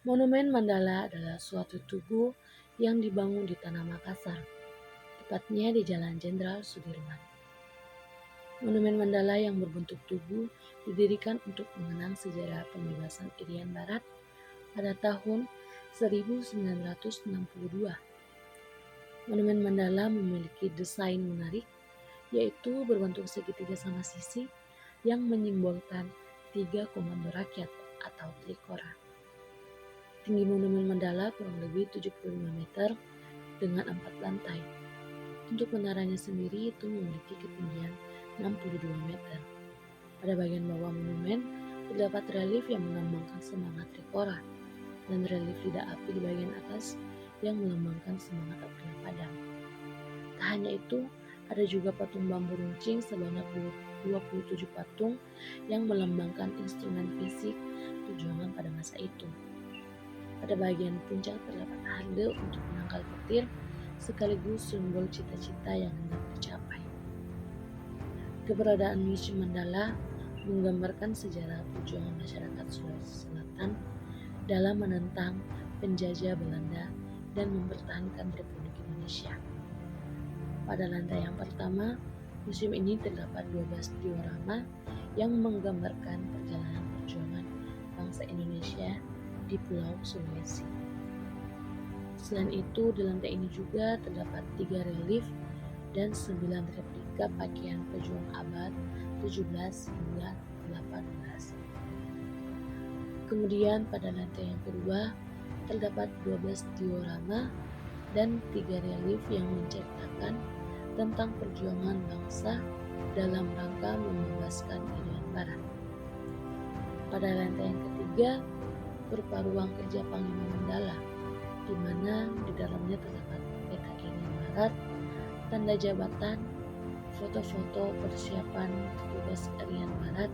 Monumen Mandala adalah suatu tugu yang dibangun di Tanah Makassar, tepatnya di Jalan Jenderal Sudirman. Monumen Mandala yang berbentuk tugu didirikan untuk mengenang sejarah pembebasan Irian Barat pada tahun 1962. Monumen Mandala memiliki desain menarik, yaitu berbentuk segitiga sama sisi yang menyimbolkan 3 komando rakyat atau trikora. Tinggi monumen Mandala kurang lebih 75 meter dengan 4 lantai. Untuk menaranya sendiri itu memiliki ketinggian 62 meter. Pada bagian bawah monumen terdapat relief yang melambangkan semangat trikora dan relief lidah api di bagian atas yang melambangkan semangat apinya padam. Tak hanya itu, ada juga patung bambu runcing sebanyak 27 patung yang melambangkan instrumen fisik perjuangan pada masa itu. Pada bagian puncak terdapat harde untuk menangkal petir, sekaligus simbol cita-cita yang hendak tercapai. Keberadaan Museum Mandala menggambarkan sejarah perjuangan masyarakat Sulawesi Selatan dalam menentang penjajah Belanda dan mempertahankan Republik Indonesia. Pada lantai yang pertama, museum ini terdapat 12 diorama yang menggambarkan perjalanan perjuangan bangsa Indonesia di Pulau Sulawesi. Selain itu, di lantai ini juga terdapat 3 relief dan 9 replika pakaian pejuang abad 17 hingga 18. Kemudian pada lantai yang kedua terdapat 12 diorama dan 3 relief yang menceritakan tentang perjuangan bangsa dalam rangka membebaskan Irian Barat. Pada lantai yang ketiga berupa ruang kerja Panglima Mandala, di mana di dalamnya terdapat peta Irian Barat, tanda jabatan, foto-foto persiapan tugas Irian Barat,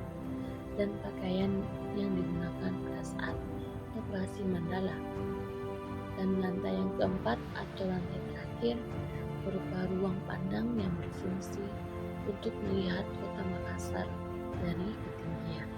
dan pakaian yang digunakan pada saat operasi Mandala. Dan lantai yang keempat atau lantai terakhir berupa ruang pandang yang berfungsi untuk melihat kota Makassar dari ketinggian.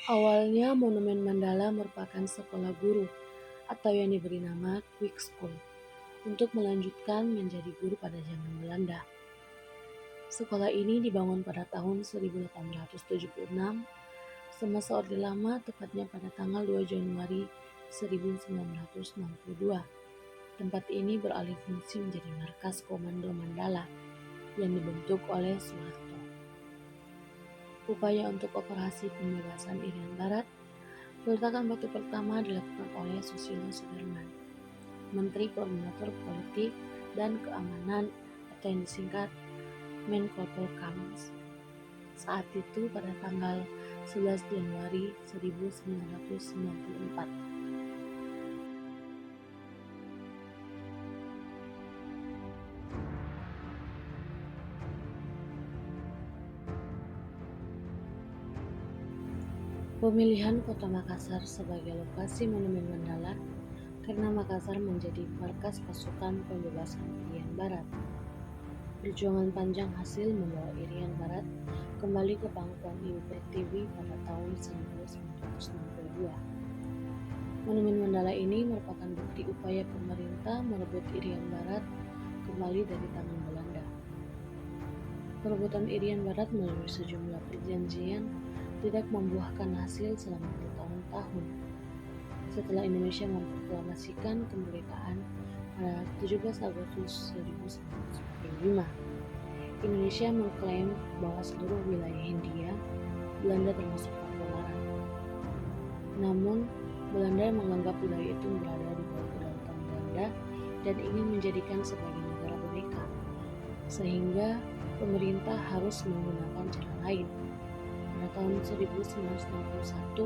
Awalnya Monumen Mandala merupakan sekolah guru atau yang diberi nama Quick School untuk melanjutkan menjadi guru pada zaman Belanda. Sekolah ini dibangun pada tahun 1876 semasa Orde Lama, tepatnya pada tanggal 2 Januari 1962. Tempat ini beralih fungsi menjadi markas Komando Mandala yang dibentuk oleh Soeharto. Upaya untuk operasi pembebasan Irian Barat, peletakan batu pertama dilakukan oleh Susilo Sudarman, Menteri Koordinator Politik dan Keamanan atau yang disingkat Menko Polhukam. Saat itu pada tanggal 11 Januari 1994. Pemilihan Kota Makassar sebagai lokasi Monumen Mandala karena Makassar menjadi markas pasukan pembebasan Irian Barat. Perjuangan panjang hasil membawa Irian Barat kembali ke pangkuan Ibu Pertiwi pada tahun 1962. Monumen Mandala ini merupakan bukti upaya pemerintah merebut Irian Barat kembali dari tangan Belanda. Perebutan Irian Barat melalui sejumlah perjanjian tidak membuahkan hasil selama bertahun-tahun. Setelah Indonesia memproklamasikan kemerdekaan pada 17 Agustus 1945, Indonesia mengklaim bahwa seluruh wilayah Hindia Belanda termasuk Papua Barat. Namun, Belanda menganggap wilayah itu berada di bawah kedaulatan Belanda dan ingin menjadikan sebagai negara boneka, sehingga pemerintah harus menggunakan cara lain. Pada tahun 1961,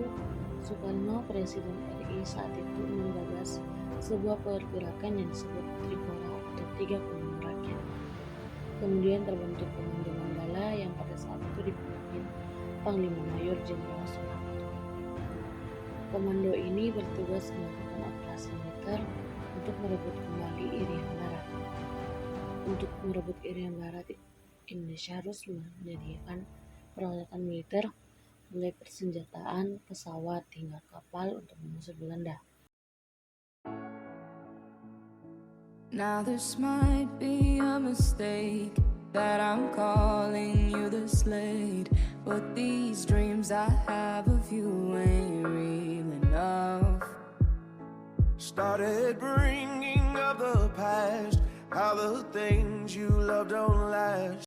Soekarno, Presiden RI saat itu, menggagas sebuah pergerakan yang disebut Trikora atau Tiga Komando Rakyat. Kemudian terbentuk Komando Mandala yang pada saat itu dipimpin Panglima Mayor Jenderal Soeharto. Komando ini bertugas melakukan operasi militer untuk merebut kembali Irian Barat. Untuk merebut Irian Barat, Indonesia harus menyediakan peralatan militer, mulai persenjataan, pesawat, hingga kapal untuk mengusir Belanda. Now this might be a mistake that I'm calling you this late, but these dreams I have of you ain't real enough. Started bringing up the past, how the things you love don't last.